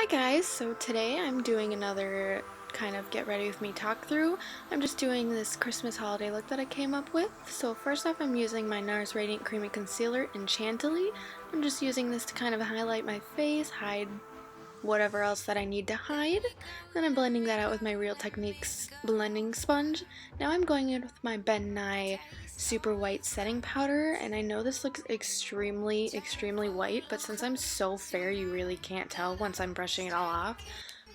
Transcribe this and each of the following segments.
Guys, so today I'm doing another kind of get ready with me talk through. I'm just doing this Christmas holiday look that I came up with. So first off, I'm using my NARS Radiant Creamy Concealer in Chantilly. I'm just using this to kind of highlight my face, hide whatever else that I need to hide. Then I'm blending that out with my Real Techniques blending sponge. Now I'm going in with my Ben Nye super white setting powder, and I know this looks extremely white, but since I'm so fair you really can't tell once I'm brushing it all off.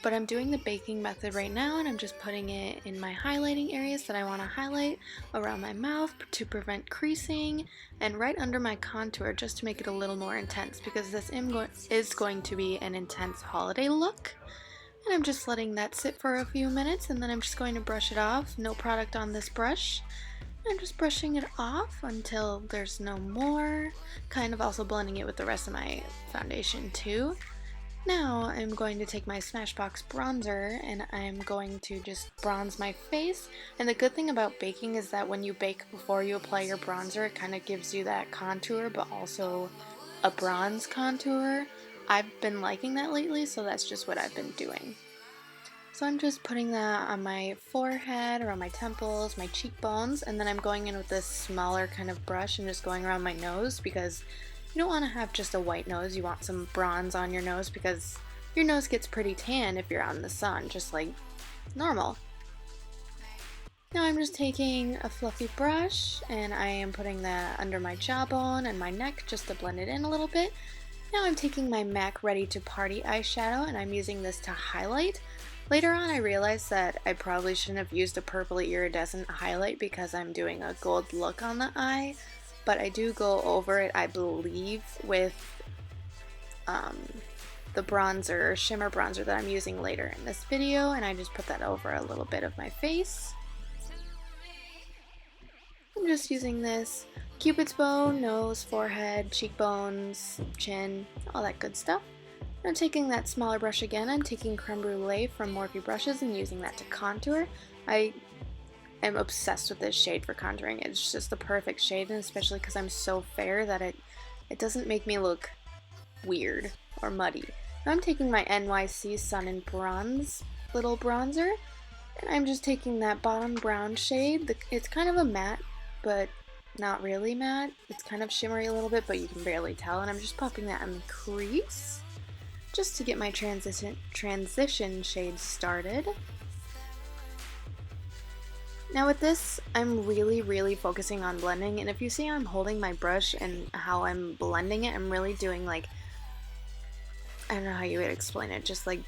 But I'm doing the baking method right now, and I'm just putting it in my highlighting areas that I want to highlight, around my mouth to prevent creasing, and right under my contour just to make it a little more intense, because this is going to be an intense holiday look. And I'm just letting that sit for a few minutes, and then I'm just going to brush it off. No product on this brush. I'm just brushing it off until there's no more, kind of also blending it with the rest of my foundation too. Now I'm going to take my Smashbox bronzer and I'm going to just bronze my face. And the good thing about baking is that when you bake before you apply your bronzer, it kind of gives you that contour but also a bronze contour. I've been liking that lately, so that's just what I've been doing. So I'm just putting that on my forehead, around my temples, my cheekbones, and then I'm going in with this smaller kind of brush and just going around my nose, because you don't want to have just a white nose. You want some bronze on your nose because your nose gets pretty tan if you're out in the sun, just like normal. Now I'm just taking a fluffy brush and I am putting that under my jawbone and my neck just to blend it in a little bit. Now I'm taking my MAC Ready to Party eyeshadow and I'm using this to highlight. Later on I realized that I probably shouldn't have used a purpley iridescent highlight because I'm doing a gold look on the eye, but I do go over it, I believe, with the bronzer, shimmer bronzer that I'm using later in this video, and I just put that over a little bit of my face. I'm just using this Cupid's bow, nose, forehead, cheekbones, chin, all that good stuff. I'm taking that smaller brush again. I'm taking Creme Brulee from Morphe Brushes and using that to contour. I am obsessed with this shade for contouring. It's just the perfect shade, and especially because I'm so fair that it doesn't make me look weird or muddy. Now I'm taking my NYC Sun and Bronze little bronzer, and I'm just taking that bottom brown shade. It's kind of a matte, but not really matte. It's kind of shimmery a little bit, but you can barely tell, and I'm just popping that in the crease just to get my transition shade started. Now with this, I'm really focusing on blending, and if you see I'm holding my brush and how I'm blending it, I'm really doing like, I don't know how you would explain it, just like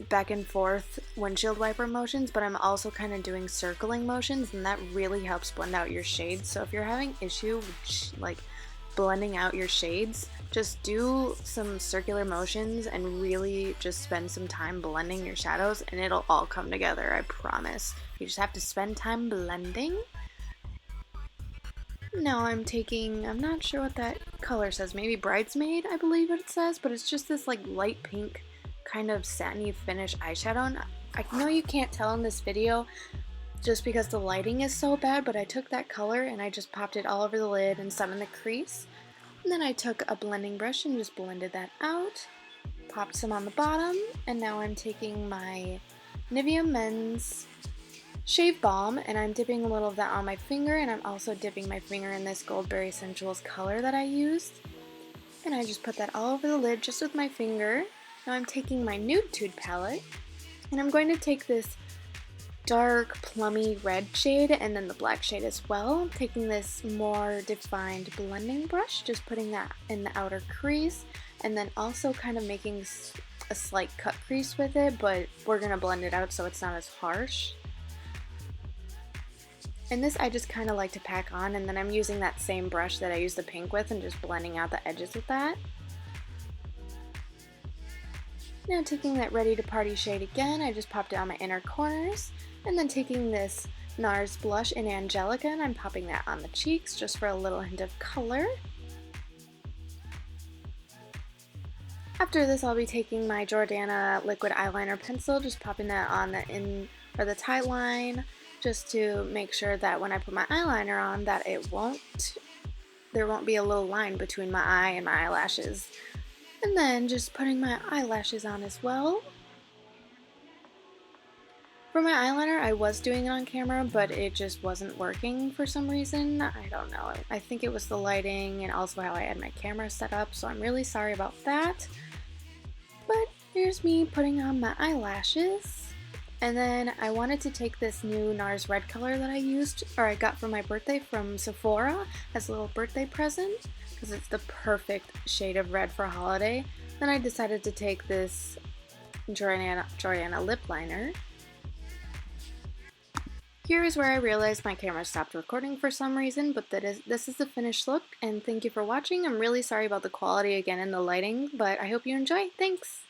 back and forth windshield wiper motions, but I'm also kind of doing circling motions, and that really helps blend out your shades. So if you're having issue with like blending out your shades, just do some circular motions and really just spend some time blending your shadows and it'll all come together, I promise. You just have to spend time blending. Now I'm taking, I'm not sure what that color says, maybe Bridesmaid I believe it says, but it's just this like light pink kind of satiny finish eyeshadow, and I know you can't tell in this video just because the lighting is so bad, but I took that color and I just popped it all over the lid and some in the crease. And then I took a blending brush and just blended that out, popped some on the bottom, and now I'm taking my Nivea Men's Shave Balm and I'm dipping a little of that on my finger, and I'm also dipping my finger in this Goldberry Sensuals color that I used. And I just put that all over the lid just with my finger. Now I'm taking my Nude Tude palette and I'm going to take this dark plummy red shade and then the black shade as well. I'm taking this more defined blending brush, just putting that in the outer crease, and then also kind of making a slight cut crease with it, but we're gonna blend it out so it's not as harsh. And this I just kind of like to pack on, and then I'm using that same brush that I used the pink with and just blending out the edges with that. Now taking that Ready to Party shade again, I just popped it on my inner corners, and then taking this NARS blush in Angelica and I'm popping that on the cheeks just for a little hint of color. After this I'll be taking my Jordana liquid eyeliner pencil, just popping that on the tight line, just to make sure that when I put my eyeliner on that there won't be a little line between my eye and my eyelashes. And then just putting my eyelashes on as well. For my eyeliner, I was doing it on camera, but it just wasn't working for some reason. I don't know. I think it was the lighting and also how I had my camera set up, so I'm really sorry about that. But here's me putting on my eyelashes. And then I wanted to take this new NARS red color that I got for my birthday from Sephora as a little birthday present, because it's the perfect shade of red for a holiday. Then I decided to take this Jordana lip liner. Here is where I realized my camera stopped recording for some reason, but this is the finished look, and thank you for watching. I'm really sorry about the quality again and the lighting, but I hope you enjoy. Thanks!